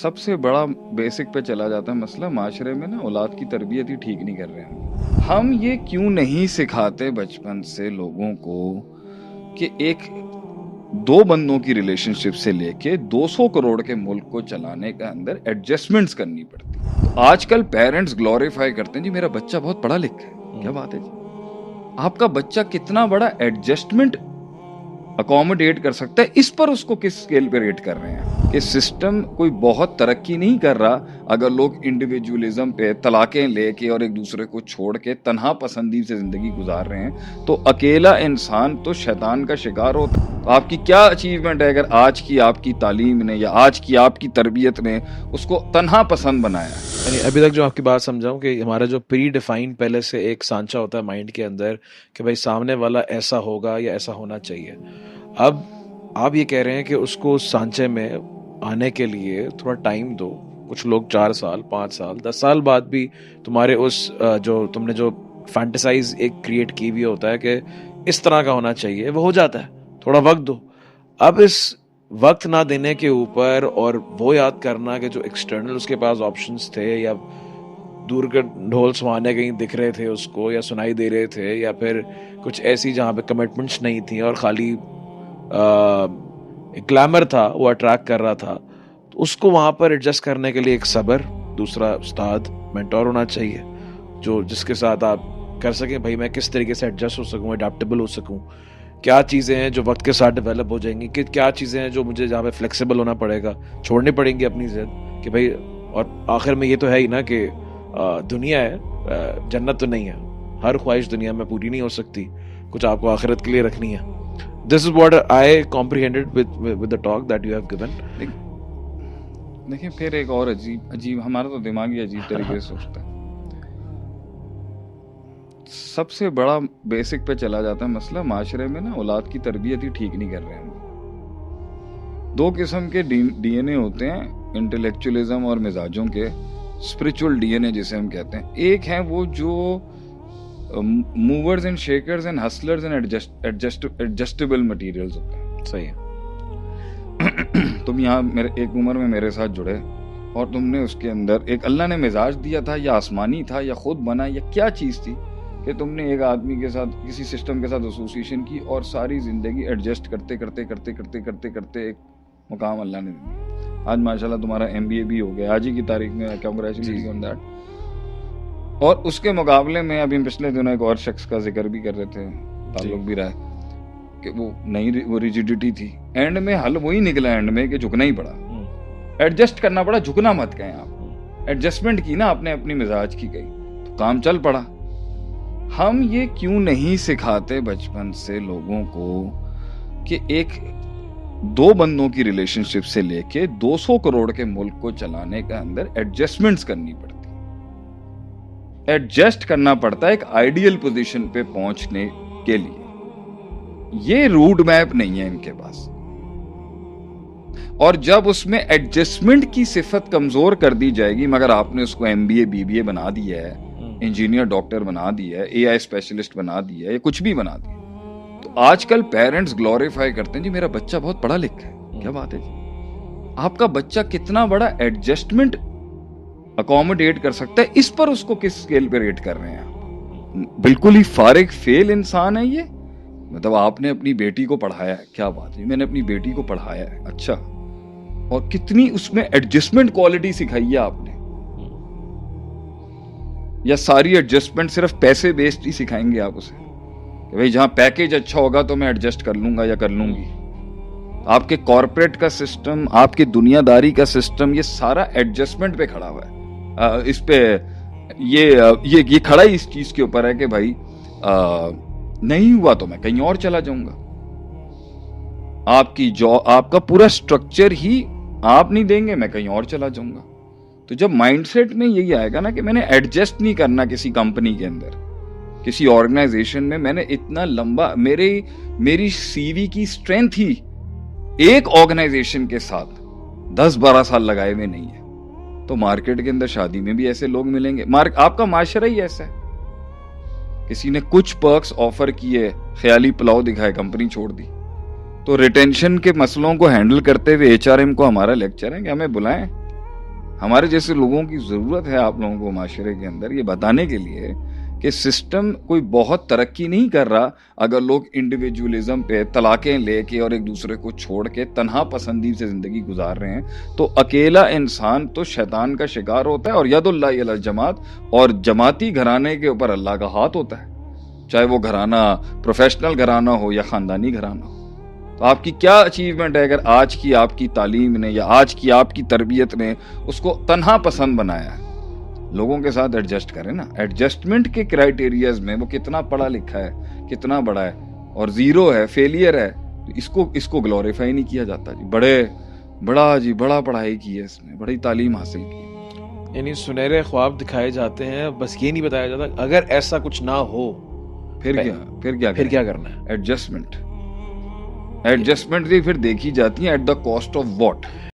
सबसे बड़ा बेसिक पे चला जाता है मसला माशरे में ना औलाद की तरबियत ही ठीक नहीं कर रहे हैं। हम ये क्यों नहीं सिखाते बचपन से लोगों को कि एक दो बंदों की रिलेशनशिप से लेके 200 करोड़ के मुल्क को चलाने के अंदर एडजस्टमेंट्स करनी पड़ती है। तो आजकल पेरेंट्स ग्लोरीफाई करते हैं जी मेरा बच्चा बहुत पढ़ा लिखा है। क्या बात है जी, आपका बच्चा कितना बड़ा एडजस्टमेंट अकोमोडेट कर सकता है, इस पर उसको किस स्केल पे रेट कर रहे हैं कि सिस्टम कोई बहुत तरक्की नहीं कर रहा अगर लोग इंडिविजुअलिज्म पे तलाकें लेके और एक दूसरे को छोड़ के तन्हा पसंदी से जिंदगी गुजार रहे हैं। तो अकेला इंसान तो शैतान का शिकार होता है। तो आपकी क्या अचीवमेंट है अगर आज की आपकी तालीम ने या आज की आपकी तरबियत ने उसको तन्हा पसंद बनाया? यानी अभी तक जो आपकी बात समझाऊं कि हमारा जो प्री डिफाइंड पहले से एक सांचा होता है माइंड के अंदर कि भाई सामने वाला ऐसा होगा या ऐसा होना चाहिए। अब आप ये कह रहे हैं कि उसको उस सांचे में आने के लिए थोड़ा टाइम दो। कुछ लोग 4 साल 5 साल 10 साल बाद भी तुम्हारे उस जो तुमने जो फैंटेसाइज एक क्रिएट की हुई होता है कि इस तरह का होना चाहिए, वो हो जाता है। थोड़ा वक्त दो। अब इस वक्त ना देने के ऊपर और वो याद करना कि जो एक्सटर्नल उसके पास ऑप्शंस थे या दूर के ढोल सुहाने कहीं दिख रहे थे उसको या सुनाई दे रहे थे या फिर कुछ ऐसी जहाँ पे कमिटमेंट्स नहीं थी और खाली ग्लैमर था वो अट्रैक्ट कर रहा था, तो उसको वहाँ पर एडजस्ट करने के लिए एक सब्र, दूसरा उस्ताद मेंटोर होना चाहिए जो जिसके साथ आप कर सकें भाई मैं किस तरीके से एडजस्ट हो सकूँ, अडेप्टेबल हो सकूँ, क्या चीज़ें हैं जो वक्त के साथ डेवलप हो जाएंगी, कि क्या चीज़ें हैं जो मुझे जहाँ पे फ्लेक्सिबल होना पड़ेगा, छोड़नी पड़ेंगी अपनी जिद कि भाई। और आखिर में ये तो है ही ना कि दुनिया है, जन्नत तो नहीं है। हर ख्वाहिश दुनिया में पूरी नहीं हो सकती, कुछ आपको आखिरत के लिए रखनी है। This is what I comprehended with the talk that you have given. देखिए फिर एक और अजीब हमारा तो दिमाग ही अजीब तरीके से सोचता है। सबसे बड़ा बेसिक पे चला जाता है मसला माशरे में ना औलाद की तरबियत ही ठीक नहीं कर रहे हैं। 2 किस्म के डीएनए होते हैं, इंटेलेक्चुअलिज्म और मिजाजों के, स्पिरिचुअल डीएनए जिसे हम कहते हैं। एक है वो जो movers and shakers and hustlers and adjustable materials होते हैं। सही है। तुम यहाँ मेरे एक उम्र में मेरे साथ जुड़े और तुमने उसके अंदर एक अल्लाह ने मिजाज दिया था या आसमानी था या खुद बना या क्या चीज़ थी कि तुमने एक आदमी के साथ किसी सिस्टम के साथ एसोसिएशन की और सारी जिंदगी एडजस्ट करते करते करते करते करते करते एक मुकाम अल्लाह ने दिया। आज माशाल्लाह तुम्हारा MBA भी हो गया आज ही की तारीख में, कांग्रेचुलेशन ऑन दैट। और उसके मुकाबले में अभी पिछले दिनों एक और शख्स का जिक्र भी कर रहे थे, ताल्लुक भी रहा है कि वो रिजिडिटी थी। एंड में हल वही निकला एंड में कि झुकना ही पड़ा, एडजस्ट करना पड़ा। झुकना मत कहें आप, एडजस्टमेंट की ना आपने अपनी मिजाज की गई तो काम चल पड़ा। हम ये क्यों नहीं सिखाते बचपन से लोगों को कि एक दो बंदों की रिलेशनशिप से लेके 200 करोड़ के मुल्क को चलाने के अंदर एडजस्टमेंट्स करनी पड़ती, एडजस्ट करना पड़ता है एक आइडियल पोजीशन पे पहुंचने के लिए। ये रूट मैप नहीं है इनके पास। और जब उसमें एडजस्टमेंट की सिफत कमजोर कर दी जाएगी, मगर आपने उसको MBA BBA बना दिया है, इंजीनियर डॉक्टर बना दिया है, AI स्पेशलिस्ट बना दिया है, या कुछ भी बना दिया, तो आजकल पेरेंट्स ग्लोरीफाई करते हैं जी मेरा बच्चा बहुत पढ़ा लिखा है। क्या बात है जी, आपका बच्चा कितना बड़ा एडजस्टमेंट अकोमोडेट कर सकता है, इस पर उसको किस स्केल पे रेट कर रहे हैं? बिल्कुल ही फारिग फेल इंसान है ये। मतलब आपने अपनी बेटी को पढ़ाया है, क्या बात है, मैंने अपनी बेटी को पढ़ाया है, अच्छा, और कितनी उसमें एडजस्टमेंट क्वालिटी सिखाई है आपने? या सारी एडजस्टमेंट सिर्फ पैसे बेस्ड ही सिखाएंगे आप उसे कि भाई जहां पैकेज अच्छा होगा तो मैं एडजस्ट कर लूंगा या कर लूंगी? आपके कॉर्पोरेट का सिस्टम, आपकी दुनियादारी का सिस्टम, ये सारा एडजस्टमेंट पे खड़ा हुआ है। इस पे ये खड़ा ही इस चीज के ऊपर है कि भाई नहीं हुआ तो मैं कहीं और चला जाऊंगा। आपकी जॉब, आपका पूरा स्ट्रक्चर ही आप नहीं देंगे, मैं कहीं और चला जाऊंगा। तो जब माइंडसेट में यही आएगा ना कि मैंने एडजस्ट नहीं करना किसी कंपनी के अंदर, किसी ऑर्गेनाइजेशन में, मैंने इतना लंबा मेरी CV की स्ट्रेंथ ही एक ऑर्गेनाइजेशन के साथ 10-12 साल लगाए हुए नहीं है, तो मार्केट के अंदर शादी में भी ऐसे लोग मिलेंगे। आपका माशरा ही ऐसा है। किसी ने कुछ पर्क्स ऑफर किए, ख्याली पुलाव दिखाए, कंपनी छोड़ दी। तो रिटेंशन के मसलों को हैंडल करते हुए HRM को हमारा लेक्चर है कि हमें बुलाएं, हमारे जैसे लोगों की ज़रूरत है आप लोगों को माशरे के अंदर ये बताने के लिए कि सिस्टम कोई बहुत तरक्की नहीं कर रहा अगर लोग इंडिविजुअलिज्म पे तलाक़ें लेके और एक दूसरे को छोड़ के तन्हा पसंदी से ज़िंदगी गुजार रहे हैं। तो अकेला इंसान तो शैतान का शिकार होता है और यदुल्लाहि अलल जमात, और जमाती घराने के ऊपर अल्लाह का हाथ होता है, चाहे वो घराना प्रोफेशनल घराना हो या ख़ानदानी घराना हो। तो आपकी क्या अचीवमेंट है अगर आज की आपकी तालीम ने या आज की आपकी तरबियत ने उसको तन्हा पसंद बनाया है? लोगों के साथ एडजस्ट करें ना। एडजस्टमेंट के क्राइटेरियाज में वो कितना पढ़ा लिखा है, कितना बड़ा है, और जीरो है, फेलियर है, तो इसको ग्लोरीफाई नहीं किया जाता जी। बड़ा पढ़ाई की है इसने, बड़ी तालीम हासिल की। यानी सुनहरे ख्वाब दिखाए जाते हैं, बस ये नहीं बताया जाता अगर ऐसा कुछ ना हो फिर क्या करना है। एडजस्टमेंट फिर देखी जाती है at the cost of what.